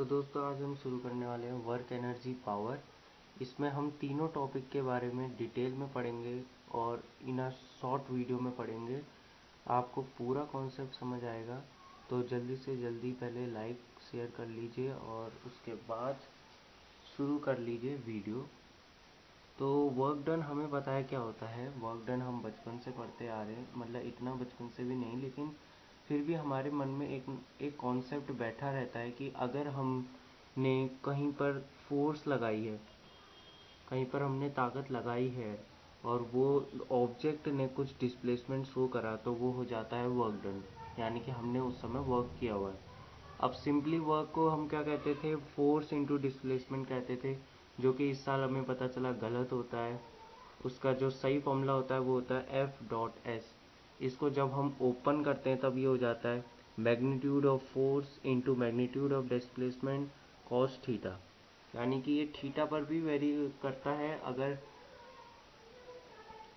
तो दोस्तों आज हम शुरू करने वाले हैं वर्क एनर्जी पावर। इसमें हम तीनों टॉपिक के बारे में डिटेल में पढ़ेंगे और इन अ शॉर्ट वीडियो में पढ़ेंगे। आपको पूरा कॉन्सेप्ट समझ आएगा तो जल्दी से जल्दी पहले लाइक शेयर कर लीजिए और उसके बाद शुरू कर लीजिए वीडियो। तो वर्क डन हमें पता है क्या होता है। वर्क डन हम बचपन से पढ़ते आ रहे हैं, मतलब इतना बचपन से भी नहीं, लेकिन फिर भी हमारे मन में एक कॉन्सेप्ट बैठा रहता है कि अगर हमने कहीं पर फोर्स लगाई है, कहीं पर हमने ताकत लगाई है और वो ऑब्जेक्ट ने कुछ डिस्प्लेसमेंट शो करा तो वो हो जाता है वर्क डन, यानी कि हमने उस समय वर्क किया हुआ है। अब सिंपली वर्क को हम क्या कहते थे, फोर्स इनटू डिस्प्लेसमेंट कहते थे, जो कि इस साल हमें पता चला गलत होता है। उसका जो सही फॉर्मूला होता है वो होता है F.S। इसको जब हम ओपन करते हैं तब ये हो जाता है magnitude of force into magnitude of displacement cos theta, यानी कि ये थीटा पर भी वेरी करता है।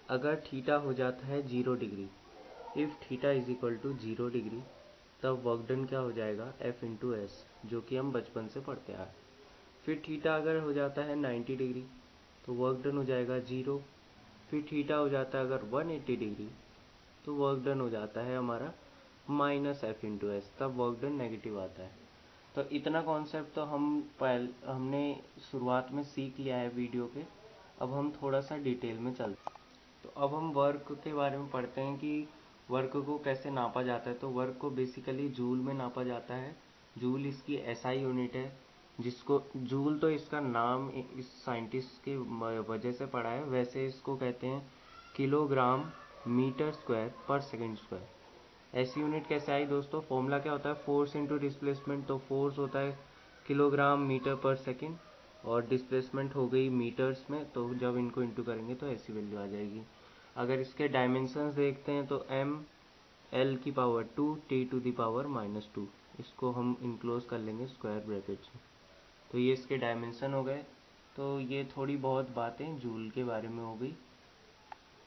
अगर थीटा हो जाता है 0 degree, if theta is equal to 0 degree, तब वर्क डन क्या हो जाएगा F/S, जो कि हम बचपन से पढ़ते आ रहे हैं। फिर थीटा अगर हो जाता है 90 डिग्री तो वर्क डन हो जाएगा 0। फिर थीटा हो जाता है अगर 180 डिग्री तो वर्क डन हो जाता है हमारा -F/S, तब वर्क डन नेगेटिव आता है। तो इतना कॉन्सेप्ट तो हमने शुरुआत में सीख लिया है वीडियो के। अब हम थोड़ा सा डिटेल में चलते हैं। तो अब हम वर्क के बारे में पढ़ते हैं कि वर्क को कैसे नापा जाता है। तो वर्क को बेसिकली जूल में नापा जाता है। जूल इसकी एसआई यूनिट है, जिसको जूल तो इसका नाम इस साइंटिस्ट के वजह से पड़ा है, वैसे इसको कहते हैं किलोग्राम मीटर स्क्वायर पर सेकंड स्क्वायर। ऐसी यूनिट कैसे आई दोस्तों, फॉर्मूला क्या होता है, फोर्स इंटू डिस्प्लेसमेंट। तो फोर्स होता है किलोग्राम मीटर पर सेकंड और डिस्प्लेसमेंट हो गई मीटर्स में, तो जब इनको इंटू करेंगे तो ऐसी वैल्यू आ जाएगी। अगर इसके डायमेंशंस देखते हैं तो m/L⁻², T⁻⁻², इसको हम इनक्लोज कर लेंगे स्क्वायर ब्रैकेट्स में। तो ये इसके डायमेंशन हो गए। तो ये थोड़ी बहुत बातें जूल के बारे में हो गई।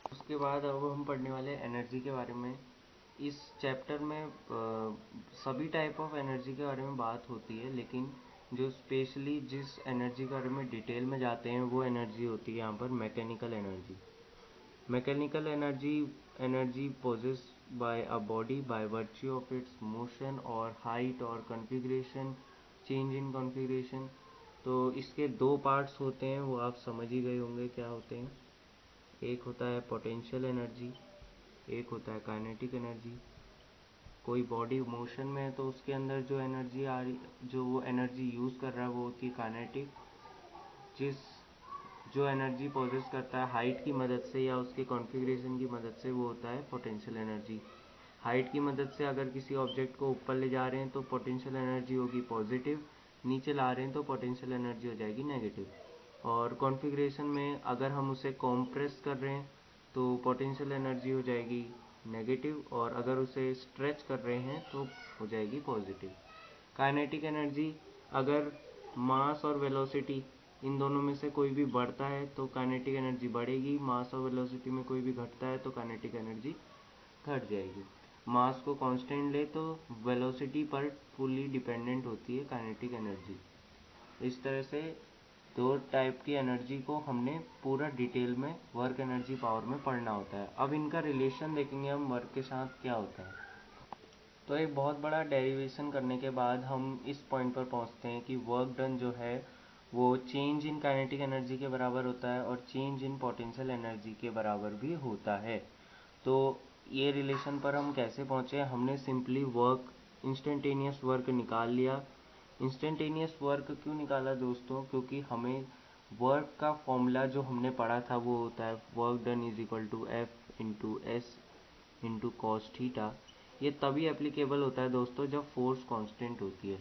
उसके बाद अब हम पढ़ने वाले एनर्जी के बारे में। इस चैप्टर में सभी टाइप ऑफ एनर्जी के बारे में बात होती है, लेकिन जो स्पेशली जिस एनर्जी के बारे में डिटेल में जाते हैं वो एनर्जी होती है यहाँ पर mechanical energy. Mechanical energy possessed by a body by virtue of its motion और height और configuration, change in configuration। तो इसके दो पार्ट्स होते हैं, वो आप समझ ही गए होंगे क्या होते हैं। एक होता है पोटेंशियल एनर्जी, एक होता है काइनेटिक एनर्जी। कोई बॉडी मोशन में है तो उसके अंदर जो एनर्जी आ रही, जो वो एनर्जी यूज़ कर रहा है वो होती है काइनेटिक। जो एनर्जी पोजेस करता है हाइट की मदद से या उसके कॉन्फ़िगरेशन की मदद से, वो होता है पोटेंशियल एनर्जी। हाइट की मदद से अगर किसी ऑब्जेक्ट को ऊपर ले जा रहे हैं तो पोटेंशियल एनर्जी होगी पॉजिटिव, नीचे ला रहे हैं तो पोटेंशियल एनर्जी हो जाएगी नेगेटिव। और कॉन्फ़िगरेशन में अगर हम उसे कॉम्प्रेस कर रहे हैं तो पोटेंशियल एनर्जी हो जाएगी नेगेटिव, और अगर उसे स्ट्रेच कर रहे हैं तो हो जाएगी पॉजिटिव। काइनेटिक एनर्जी, अगर मास और वेलोसिटी इन दोनों में से कोई भी बढ़ता है तो काइनेटिक एनर्जी बढ़ेगी, मास और वेलोसिटी में कोई भी घटता है तो काइनेटिक एनर्जी घट जाएगी। मास को कांस्टेंट ले तो वेलोसिटी पर फुली डिपेंडेंट होती है काइनेटिक एनर्जी। इस तरह से दो टाइप की एनर्जी को हमने पूरा डिटेल में वर्क एनर्जी पावर में पढ़ना होता है। अब इनका रिलेशन देखेंगे हम वर्क के साथ क्या होता है। तो एक बहुत बड़ा डेरिवेशन करने के बाद हम इस पॉइंट पर पहुंचते हैं कि वर्क डन जो है वो चेंज इन काइनेटिक एनर्जी के बराबर होता है और चेंज इन पोटेंशियल एनर्जी के बराबर भी होता है। तो ये रिलेशन पर हम कैसे पहुँचे, हमने सिंपली वर्क, इंस्टेंटेनियस वर्क निकाल लिया। इंस्टेंटेनियस वर्क क्यों निकाला दोस्तों, क्योंकि हमें वर्क का फॉर्मूला जो हमने पढ़ा था वो होता है work done is equal to F/S into cos theta. ये तभी एप्लीकेबल होता है दोस्तों जब फोर्स कांस्टेंट होती है,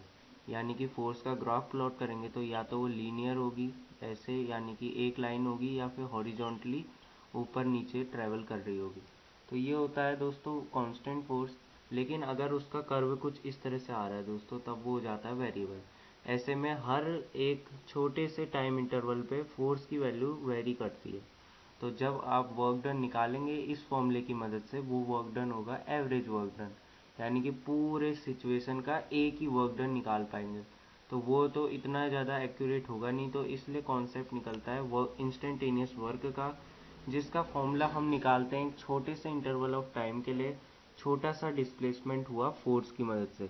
यानी कि फोर्स का ग्राफ प्लॉट करेंगे तो या तो वो लीनियर होगी ऐसे, यानी कि एक लाइन होगी, या फिर हॉरिजॉन्टली ऊपर नीचे ट्रैवल कर रही होगी। तो ये होता है दोस्तों कांस्टेंट फोर्स। लेकिन अगर उसका कर्व कुछ इस तरह से आ रहा है दोस्तों, तब वो हो जाता है वेरिएबल। ऐसे में हर एक छोटे से टाइम इंटरवल पे फोर्स की वैल्यू वेरी करती है। तो जब आप वर्क डन निकालेंगे इस फॉर्मूले की मदद से, वो वर्क डन होगा एवरेज वर्क डन, यानी कि पूरे सिचुएशन का एक ही वर्क डन निकाल पाएंगे। तो वो तो इतना ज़्यादा एक्यूरेट होगा नहीं, तो इसलिए कॉन्सेप्ट निकलता है वर्क इंस्टेंटेनियस वर्क का, जिसका फॉर्मूला हम निकालते हैं एक छोटे से इंटरवल ऑफ टाइम के लिए छोटा सा डिस्प्लेसमेंट हुआ फोर्स की मदद से।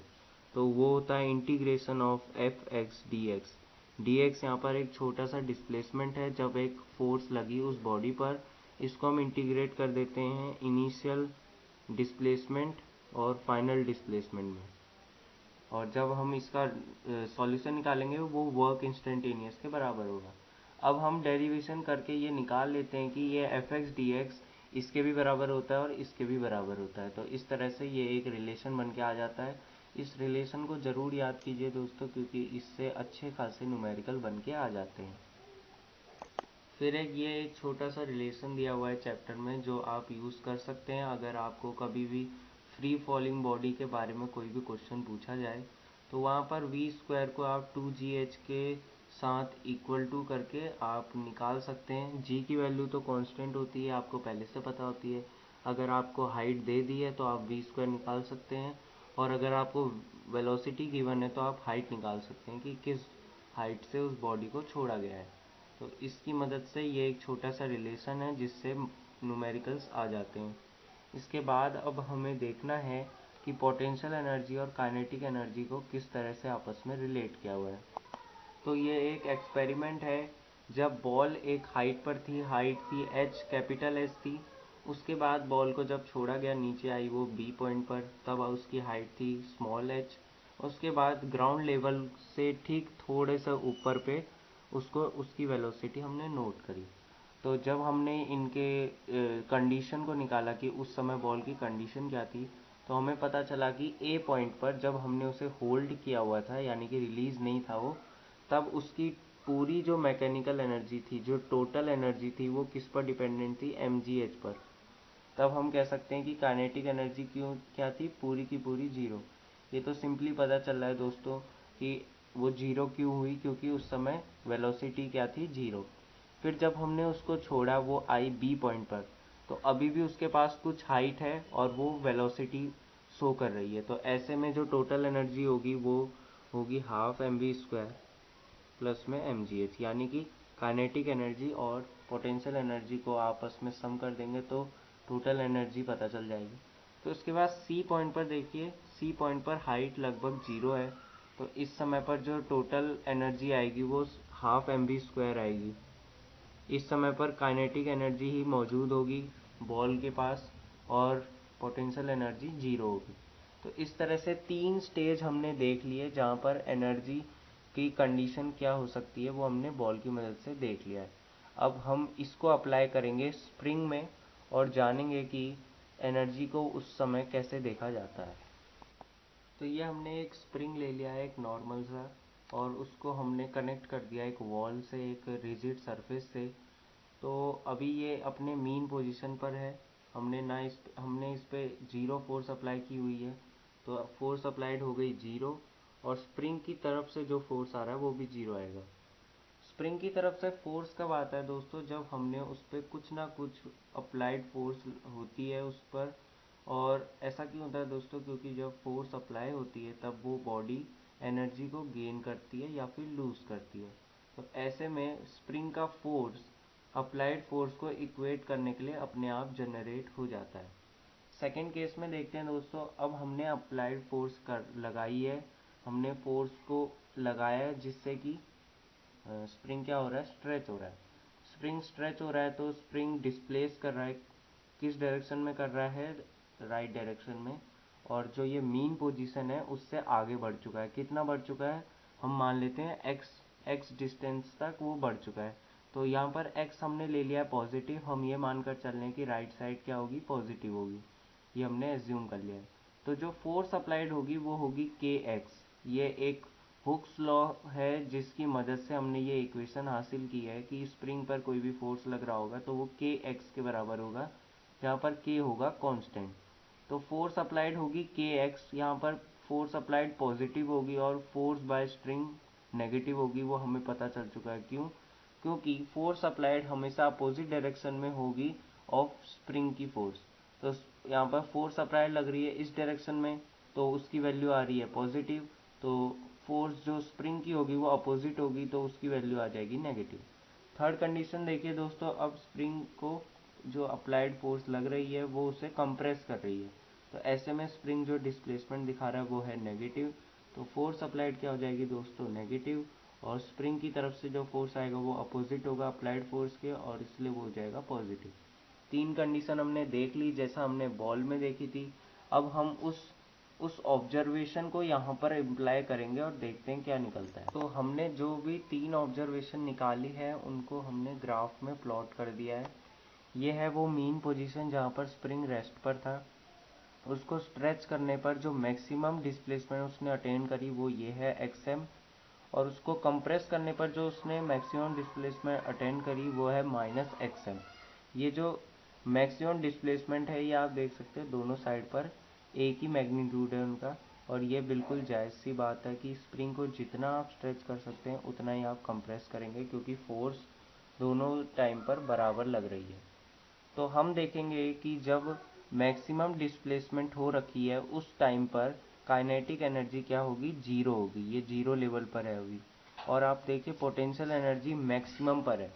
तो वो होता है integration of F x D x. D x यहाँ पर एक छोटा सा डिस्प्लेसमेंट है जब एक फोर्स लगी उस बॉडी पर, इसको हम इंटीग्रेट कर देते हैं इनिशियल डिस्प्लेसमेंट और फाइनल डिस्प्लेसमेंट में, और जब हम इसका सॉल्यूशन निकालेंगे वो वर्क इंस्टेंटेनियस के बराबर होगा। अब हम डेरिवेशन करके ये निकाल लेते हैं कि ये एफ एक्स डी एक्स इसके भी बराबर होता है और इसके भी बराबर होता है। तो इस तरह से ये एक रिलेशन बन के आ जाता है। इस रिलेशन को ज़रूर याद कीजिए दोस्तों, क्योंकि इससे अच्छे खासे न्यूमेरिकल बन के आ जाते हैं। फिर एक छोटा सा रिलेशन दिया हुआ है चैप्टर में जो आप यूज़ कर सकते हैं अगर आपको कभी भी फ्री फॉलिंग बॉडी के बारे में कोई भी क्वेश्चन पूछा जाए। तो वहाँ पर वी स्क्वायर को आप 2gh के साथ इक्वल टू करके आप निकाल सकते हैं। जी की वैल्यू तो कांस्टेंट होती है, आपको पहले से पता होती है। अगर आपको हाइट दे दी है तो आप वी स्क्वायर निकाल सकते हैं, और अगर आपको वेलोसिटी गिवन है तो आप हाइट निकाल सकते हैं कि किस हाइट से उस बॉडी को छोड़ा गया है। तो इसकी मदद से ये एक छोटा सा रिलेशन है जिससे न्यूमेरिकल्स आ जाते हैं। इसके बाद अब हमें देखना है कि पोटेंशियल एनर्जी और काइनेटिक एनर्जी को किस तरह से आपस में रिलेट किया हुआ है। तो ये एक एक्सपेरिमेंट है। जब बॉल एक हाइट पर थी, हाइट थी एच, कैपिटल एच थी। उसके बाद बॉल को जब छोड़ा गया, नीचे आई वो बी पॉइंट पर, तब उसकी हाइट थी स्मॉल एच। उसके बाद ग्राउंड लेवल से ठीक थोड़े से ऊपर पे उसको उसकी वेलोसिटी हमने नोट करी। तो जब हमने इनके कंडीशन को निकाला कि उस समय बॉल की कंडीशन क्या थी, तो हमें पता चला कि ए पॉइंट पर जब हमने उसे होल्ड किया हुआ था, यानी कि रिलीज़ नहीं था वो, तब उसकी पूरी जो मैकेनिकल एनर्जी थी, जो टोटल एनर्जी थी, वो किस पर डिपेंडेंट थी, mgh पर। तब हम कह सकते हैं कि काइनेटिक एनर्जी क्यों क्या थी, पूरी की पूरी जीरो। ये तो सिंपली पता चल रहा है दोस्तों कि वो जीरो क्यों हुई, क्योंकि उस समय वेलोसिटी क्या थी, जीरो। फिर जब हमने उसको छोड़ा, वो आई बी पॉइंट पर, तो अभी भी उसके पास कुछ हाइट है और वो वेलोसिटी शो कर रही है। तो ऐसे में जो टोटल एनर्जी होगी वो होगी half m v square plus में एम जी एच, यानी कि काइनेटिक एनर्जी और पोटेंशियल एनर्जी को आपस में सम कर देंगे तो टोटल एनर्जी पता चल जाएगी। तो उसके बाद सी पॉइंट पर देखिए, सी पॉइंट पर हाइट लगभग जीरो है, तो इस समय पर जो टोटल एनर्जी आएगी वो हाफ एम वी स्क्वायर आएगी। इस समय पर काइनेटिक एनर्जी ही मौजूद होगी बॉल के पास और पोटेंशियल एनर्जी जीरो होगी। तो इस तरह से 3 स्टेज हमने देख लिए जहाँ पर एनर्जी की कंडीशन क्या हो सकती है वो हमने बॉल की मदद से देख लिया है। अब हम इसको अप्लाई करेंगे स्प्रिंग में और जानेंगे कि एनर्जी को उस समय कैसे देखा जाता है। तो ये हमने एक स्प्रिंग ले लिया है, एक नॉर्मल सा, और उसको हमने कनेक्ट कर दिया एक वॉल से, एक रिजिड सरफेस से। तो अभी ये अपने मीन पोजीशन पर है। हमने इस पे जीरो फोर्स अप्लाई की हुई है, तो फोर्स अप्लाइड हो गई जीरो, और स्प्रिंग की तरफ से जो फोर्स आ रहा है वो भी जीरो आएगा। स्प्रिंग की तरफ से फोर्स कब आता है दोस्तों, जब हमने उस पर कुछ ना कुछ अप्लाइड फोर्स होती है उस पर। और ऐसा क्यों होता है दोस्तों, क्योंकि जब फोर्स अप्लाई होती है तब वो बॉडी एनर्जी को गेन करती है या फिर लूज करती है। तो ऐसे में स्प्रिंग का फोर्स अप्लाइड फोर्स को इक्वेट करने के लिए अपने आप जनरेट हो जाता है। सेकेंड केस में देखते हैं दोस्तों, अब हमने अप्लाइड फोर्स कर लगाई है, हमने फोर्स को लगाया है जिससे कि स्प्रिंग क्या हो रहा है, स्ट्रेच हो रहा है। स्प्रिंग स्ट्रेच हो रहा है तो स्प्रिंग डिस्प्लेस कर रहा है, किस डायरेक्शन में कर रहा है, राइट डायरेक्शन में। और जो ये मीन पोजीशन है उससे आगे बढ़ चुका है। कितना बढ़ चुका है, हम मान लेते हैं एक्स डिस्टेंस तक वो बढ़ चुका है। तो यहाँ पर एक्स हमने ले लिया है पॉजिटिव, हम ये मानकर चल रहे हैं कि राइट साइड क्या होगी, पॉजिटिव होगी, ये हमने एज्यूम कर लिया है। तो जो फोर्स अप्लाइड होगी वो होगी के एक्स। ये एक हुक्स लॉ है जिसकी मदद से हमने ये इक्वेशन हासिल की है कि स्प्रिंग पर कोई भी फोर्स लग रहा होगा तो वो के एक्स के बराबर होगा, जहाँ पर के होगा कांस्टेंट। तो फोर्स अप्लाइड होगी के एक्स, यहाँ पर फोर्स अप्लाइड पॉजिटिव होगी और फोर्स बाय स्प्रिंग नेगेटिव होगी, वो हमें पता चल चुका है। क्यों, क्योंकि फोर्स अप्लाइड हमेशा अपोजिट डायरेक्शन में होगी ऑफ स्प्रिंग की फोर्स। तो यहाँ पर फोर्स अप्लाइड लग रही है इस डायरेक्शन में, तो उसकी वैल्यू आ रही है पॉजिटिव, तो फोर्स जो स्प्रिंग की होगी वो अपोजिट होगी तो उसकी वैल्यू आ जाएगी नेगेटिव। थर्ड कंडीशन देखिए दोस्तों, अब स्प्रिंग को जो अप्लाइड फोर्स लग रही है वो उसे कंप्रेस कर रही है, तो ऐसे में स्प्रिंग जो डिस्प्लेसमेंट दिखा रहा है वो है नेगेटिव, तो फोर्स अप्लाइड क्या हो जाएगी दोस्तों, नेगेटिव। और स्प्रिंग की तरफ से जो फोर्स आएगा वो अपोजिट होगा अप्लाइड फोर्स के, और इसलिए वो हो जाएगा पॉजिटिव। तीन कंडीशन हमने देख ली जैसा हमने बॉल में देखी थी। अब हम उस ऑब्जर्वेशन को यहाँ पर इम्प्लाई करेंगे और देखते हैं क्या निकलता है। तो हमने जो भी तीन ऑब्जर्वेशन निकाली है उनको हमने ग्राफ में प्लॉट कर दिया है। ये है वो मीन पोजीशन जहाँ पर स्प्रिंग रेस्ट पर था, उसको स्ट्रेच करने पर जो मैक्सिमम डिस्प्लेसमेंट उसने अटेन करी वो ये है XM, और उसको कंप्रेस करने पर जो उसने मैक्सिमम डिस्प्लेसमेंट अटेन करी वो है -XM। ये जो मैक्सिमम डिस्प्लेसमेंट है ये आप देख सकते हैं दोनों साइड पर एक ही मैग्नीट्यूड है उनका, और ये बिल्कुल जायज़ सी बात है कि स्प्रिंग को जितना आप स्ट्रेच कर सकते हैं उतना ही आप कंप्रेस करेंगे, क्योंकि फोर्स दोनों टाइम पर बराबर लग रही है। तो हम देखेंगे कि जब मैक्सिमम डिस्प्लेसमेंट हो रखी है उस टाइम पर काइनेटिक एनर्जी क्या होगी, जीरो होगी, ये जीरो लेवल पर है अभी। और आप देखिए पोटेंशियल एनर्जी मैक्सिमम पर है,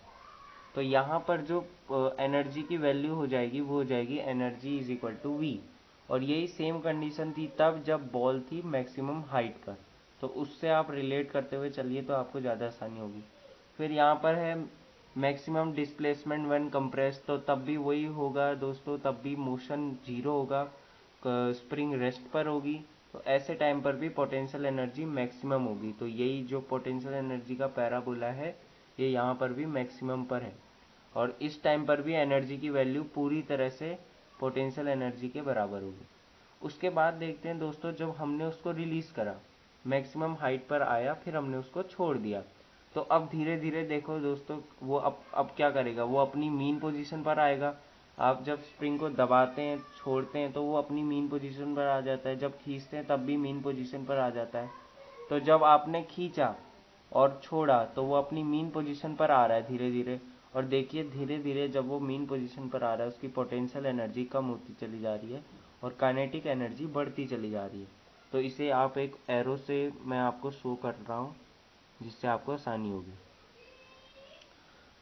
तो यहाँ पर जो एनर्जी की वैल्यू हो जाएगी वो हो जाएगी energy is equal to V. और यही सेम कंडीशन थी तब जब बॉल थी मैक्सिमम हाइट पर, तो उससे आप रिलेट करते हुए चलिए तो आपको ज़्यादा आसानी होगी। फिर यहाँ पर है मैक्सिमम डिस्प्लेसमेंट व्हेन कंप्रेस, तो तब भी वही होगा दोस्तों, तब भी मोशन जीरो होगा, स्प्रिंग रेस्ट पर होगी, तो ऐसे टाइम पर भी पोटेंशियल एनर्जी मैक्सिमम होगी। तो यही जो पोटेंशियल एनर्जी का पैराबोला है ये यहाँ पर भी मैक्सिमम पर है, और इस टाइम पर भी एनर्जी की वैल्यू पूरी तरह से पोटेंशियल एनर्जी के बराबर होगी। उसके बाद देखते हैं दोस्तों, जब हमने उसको रिलीज करा, मैक्सिमम हाइट पर आया, फिर हमने उसको छोड़ दिया, तो अब धीरे धीरे देखो दोस्तों वो अब क्या करेगा, वो अपनी मीन पोजीशन पर आएगा। आप जब स्प्रिंग को दबाते हैं छोड़ते हैं तो वो अपनी मीन पोजीशन पर आ जाता है, जब खींचते हैं तब भी मीन पोजीशन पर आ जाता है। तो जब आपने खींचा और छोड़ा तो वो अपनी मीन पोजीशन पर आ रहा है धीरे धीरे, और देखिए धीरे धीरे जब वो मीन पोजीशन पर आ रहा है उसकी पोटेंशियल एनर्जी कम होती चली जा रही है और काइनेटिक एनर्जी बढ़ती चली जा रही है। तो इसे आप एक एरो से मैं आपको शो कर रहा हूँ जिससे आपको आसानी होगी।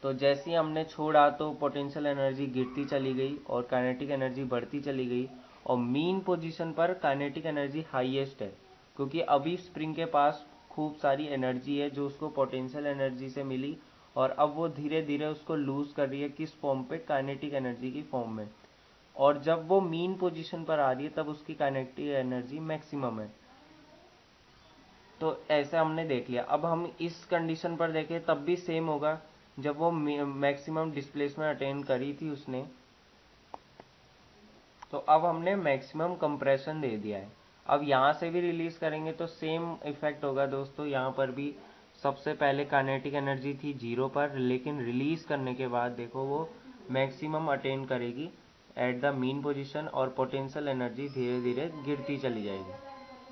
तो जैसे ही हमने छोड़ा तो पोटेंशियल एनर्जी गिरती चली गई और काइनेटिक एनर्जी बढ़ती चली गई, और मीन पोजीशन पर काइनेटिक एनर्जी हाईएस्ट है, क्योंकि अभी स्प्रिंग के पास खूब सारी एनर्जी है जो उसको पोटेंशियल एनर्जी से मिली, और अब वो धीरे धीरे उसको लूज कर रही है किस फॉर्म पे, काइनेटिक एनर्जी की फॉर्म में। और जब वो मीन पोजीशन पर आ रही है तब उसकी काइनेटिक एनर्जी मैक्सिमम है। तो ऐसे हमने देख लिया। अब हम इस कंडीशन पर देखें तब भी सेम होगा, जब वो मैक्सिमम डिस्प्लेसमेंट अटेन करी थी उसने, तो अब हमने मैक्सिमम कंप्रेशन दे दिया है। अब यहाँ से भी रिलीज करेंगे तो सेम इफेक्ट होगा दोस्तों, यहाँ पर भी सबसे पहले काइनेटिक एनर्जी थी जीरो पर, लेकिन रिलीज करने के बाद देखो वो मैक्सिमम अटेन करेगी एट द मीन पोजीशन, और पोटेंशियल एनर्जी धीरे धीरे गिरती चली जाएगी।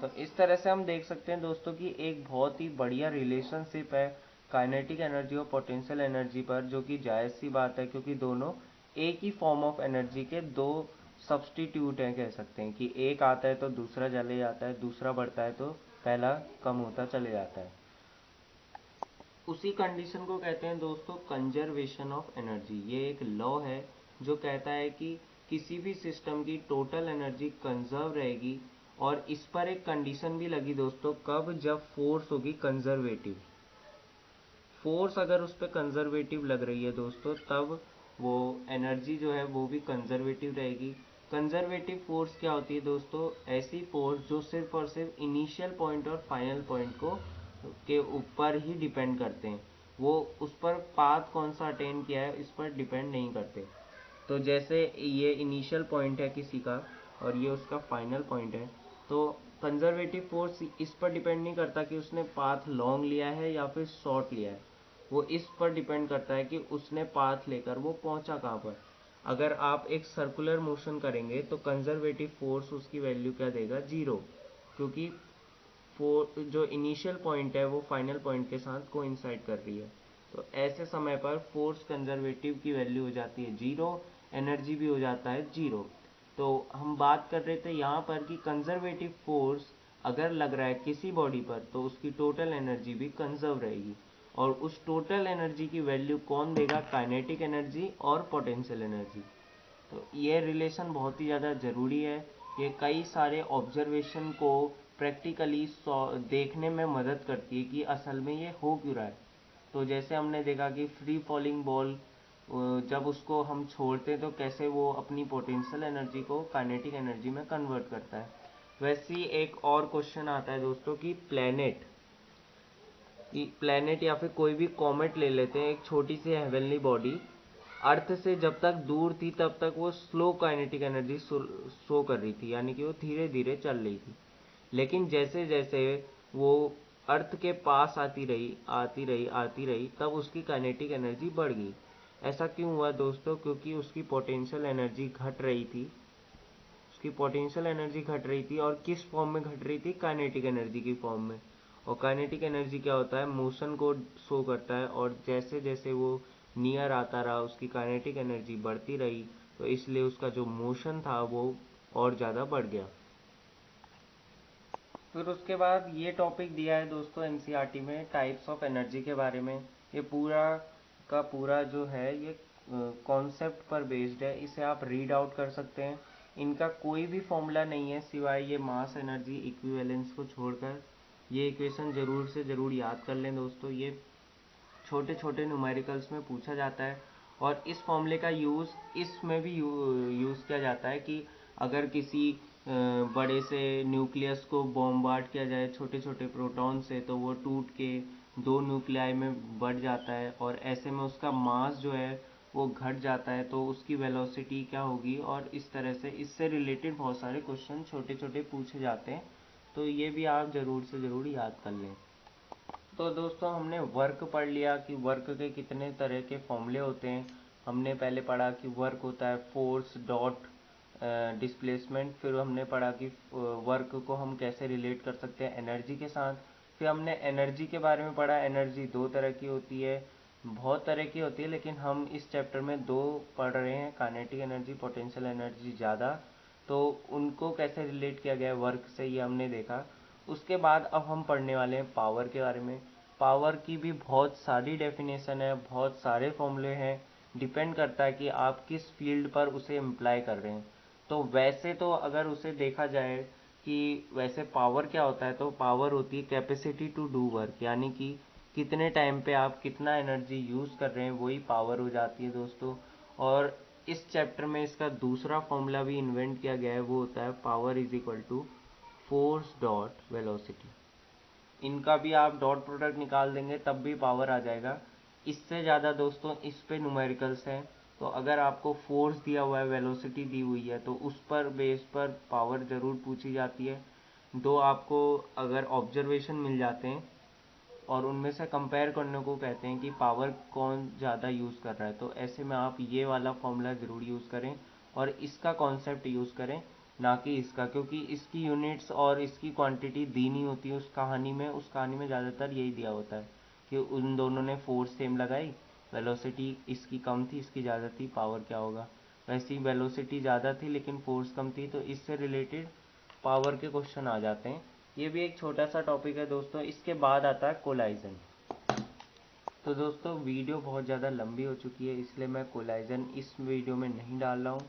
तो इस तरह से हम देख सकते हैं दोस्तों कि एक बहुत ही बढ़िया रिलेशनशिप है काइनेटिक एनर्जी और पोटेंशियल एनर्जी पर, जो कि जायज़ सी बात है क्योंकि दोनों एक ही फॉर्म ऑफ एनर्जी के दो सब्सटीट्यूट हैं। कह सकते हैं कि एक आता है तो दूसरा चले जाता है, दूसरा बढ़ता है तो पहला कम होता चले जाता है। उसी कंडीशन को कहते हैं दोस्तों कंजर्वेशन ऑफ एनर्जी। ये एक लॉ है जो कहता है कि किसी भी सिस्टम की टोटल एनर्जी कंजर्व रहेगी, और इस पर एक कंडीशन भी लगी दोस्तों, कब, जब फोर्स होगी कंजर्वेटिव। फोर्स अगर उस पर कंजर्वेटिव लग रही है दोस्तों तब वो एनर्जी जो है वो भी कंजर्वेटिव रहेगी। कंजर्वेटिव फोर्स क्या होती है दोस्तों, ऐसी फोर्स जो सिर्फ और सिर्फ इनिशियल पॉइंट और फाइनल पॉइंट को के ऊपर ही डिपेंड करते हैं, वो उस पर पाथ कौन सा अटेन किया है इस पर डिपेंड नहीं करते। तो जैसे ये इनिशियल पॉइंट है किसी का और ये उसका फाइनल पॉइंट है, तो कंजर्वेटिव फोर्स इस पर डिपेंड नहीं करता कि उसने पाथ लॉन्ग लिया है या फिर शॉर्ट लिया है, वो इस पर डिपेंड करता है कि उसने पाथ लेकर वो पहुंचा कहाँ पर। अगर आप एक सर्कुलर मोशन करेंगे तो कंजर्वेटिव फोर्स उसकी वैल्यू क्या देगा, जीरो, क्योंकि जो इनिशियल पॉइंट है वो फाइनल पॉइंट के साथ कोइंसाइड कर रही है। तो ऐसे समय पर फोर्स कंजर्वेटिव की वैल्यू हो जाती है जीरो, एनर्जी भी हो जाता है जीरो। तो हम बात कर रहे थे यहाँ पर कि कंजर्वेटिव फोर्स अगर लग रहा है किसी बॉडी पर तो उसकी टोटल एनर्जी भी कंजर्व रहेगी, और उस टोटल एनर्जी की वैल्यू कौन देगा, काइनेटिक एनर्जी और पोटेंशियल एनर्जी। तो ये रिलेशन बहुत ही ज़्यादा ज़रूरी है। ये कई सारे ऑब्जर्वेशन को प्रैक्टिकली देखने में मदद करती है कि असल में ये हो क्यों रहा है। तो जैसे हमने देखा कि फ्री फॉलिंग बॉल जब उसको हम छोड़ते हैं तो कैसे वो अपनी पोटेंशियल एनर्जी को काइनेटिक एनर्जी में कन्वर्ट करता है। वैसे ही एक और क्वेश्चन आता है दोस्तों कि प्लैनेट या फिर कोई भी कॉमेट ले लेते हैं, एक छोटी सी हेवनली बॉडी अर्थ से जब तक दूर थी तब तक वो स्लो काइनेटिक एनर्जी शो कर रही थी, यानी कि वो धीरे धीरे चल रही थी। लेकिन जैसे जैसे वो अर्थ के पास आती रही तब उसकी काइनेटिक एनर्जी बढ़ गई। ऐसा क्यों हुआ दोस्तों, क्योंकि उसकी पोटेंशियल एनर्जी घट रही थी। उसकी पोटेंशियल एनर्जी घट रही थी, और किस फॉर्म में घट रही थी, काइनेटिक एनर्जी की फॉर्म में। और काइनेटिक एनर्जी क्या होता है, मोशन को शो करता है, और जैसे जैसे वो नियर आता रहा उसकी काइनेटिक एनर्जी बढ़ती रही, तो इसलिए उसका जो मोशन था वो और ज़्यादा बढ़ गया। फिर उसके बाद ये टॉपिक दिया है दोस्तों एनसीईआरटी में टाइप्स ऑफ एनर्जी के बारे में। ये पूरा का पूरा जो है ये कॉन्सेप्ट पर बेस्ड है, इसे आप रीड आउट कर सकते हैं। इनका कोई भी फॉर्मूला नहीं है सिवाय ये मास एनर्जी इक्विवेलेंस को छोड़कर। ये इक्वेशन ज़रूर से ज़रूर याद कर लें दोस्तों, ये छोटे छोटे न्यूमेरिकल्स में पूछा जाता है। और इस फॉर्मूले का यूज़ इसमें भी यूज़ किया जाता है कि अगर किसी बड़े से न्यूक्लियस को बॉम्बार्ड किया जाए छोटे छोटे प्रोटॉन से, तो वो टूट के दो न्यूक्लियाई में बढ़ जाता है, और ऐसे में उसका मास जो है वो घट जाता है, तो उसकी वेलोसिटी क्या होगी। और इस तरह से इससे रिलेटेड बहुत सारे क्वेश्चन छोटे छोटे पूछे जाते हैं, तो ये भी आप ज़रूर से ज़रूर याद कर लें। तो दोस्तों हमने वर्क पढ़ लिया कि वर्क के कितने तरह के फॉर्मूले होते हैं। हमने पहले पढ़ा कि वर्क होता है फोर्स डॉट डिस्प्लेसमेंट। फिर हमने पढ़ा कि वर्क को हम कैसे रिलेट कर सकते हैं एनर्जी के साथ। फिर हमने एनर्जी के बारे में पढ़ा, एनर्जी दो तरह की होती है, बहुत तरह की होती है, लेकिन हम इस चैप्टर में दो पढ़ रहे हैं, काइनेटिक एनर्जी, पोटेंशियल एनर्जी ज़्यादा। तो उनको कैसे रिलेट किया गया है वर्क से, ये हमने देखा। उसके बाद अब हम पढ़ने वाले हैं पावर के बारे में। पावर की भी बहुत सारी डेफिनेशन है, बहुत सारे फॉर्मूले हैं, डिपेंड करता है कि आप किस फील्ड पर उसे इम्प्लाई कर रहे हैं। तो वैसे तो अगर उसे देखा जाए कि वैसे पावर क्या होता है, तो पावर होती है कैपेसिटी टू डू वर्क, यानी कि कितने टाइम पे आप कितना एनर्जी यूज़ कर रहे हैं, वही पावर हो जाती है दोस्तों। और इस चैप्टर में इसका दूसरा फॉर्मूला भी इन्वेंट किया गया है, वो होता है power is equal to force dot velocity. इनका भी आप डॉट प्रोडक्ट निकाल देंगे तब भी पावर आ जाएगा। इससे ज़्यादा दोस्तों इस पे न्यूमेरिकल्स हैं। तो अगर आपको फोर्स दिया हुआ है, वेलोसिटी दी हुई है, तो उस पर बेस पर पावर ज़रूर पूछी जाती है। दो आपको अगर ऑब्जर्वेशन मिल जाते हैं और उनमें से कंपेयर करने को कहते हैं कि पावर कौन ज़्यादा यूज़ कर रहा है, तो ऐसे में आप ये वाला फॉर्मूला ज़रूर यूज़ करें और इसका कॉन्सेप्ट यूज़ करें, ना कि इसका, क्योंकि इसकी यूनिट्स और इसकी क्वांटिटी दी नहीं होती है उस कहानी में ज़्यादातर यही दिया होता है कि उन दोनों ने फोर्स सेम लगाई, वेलोसिटी इसकी कम थी इसकी ज़्यादा थी, पावर क्या होगा। वैसे ही वेलोसिटी ज़्यादा थी लेकिन फोर्स कम थी, तो इससे रिलेटेड पावर के क्वेश्चन आ जाते हैं। ये भी एक छोटा सा टॉपिक है दोस्तों। इसके बाद आता है कोलाइजन। तो दोस्तों वीडियो बहुत ज़्यादा लंबी हो चुकी है, इसलिए मैं कोलाइजन इस वीडियो में नहीं डाल रहा हूँ।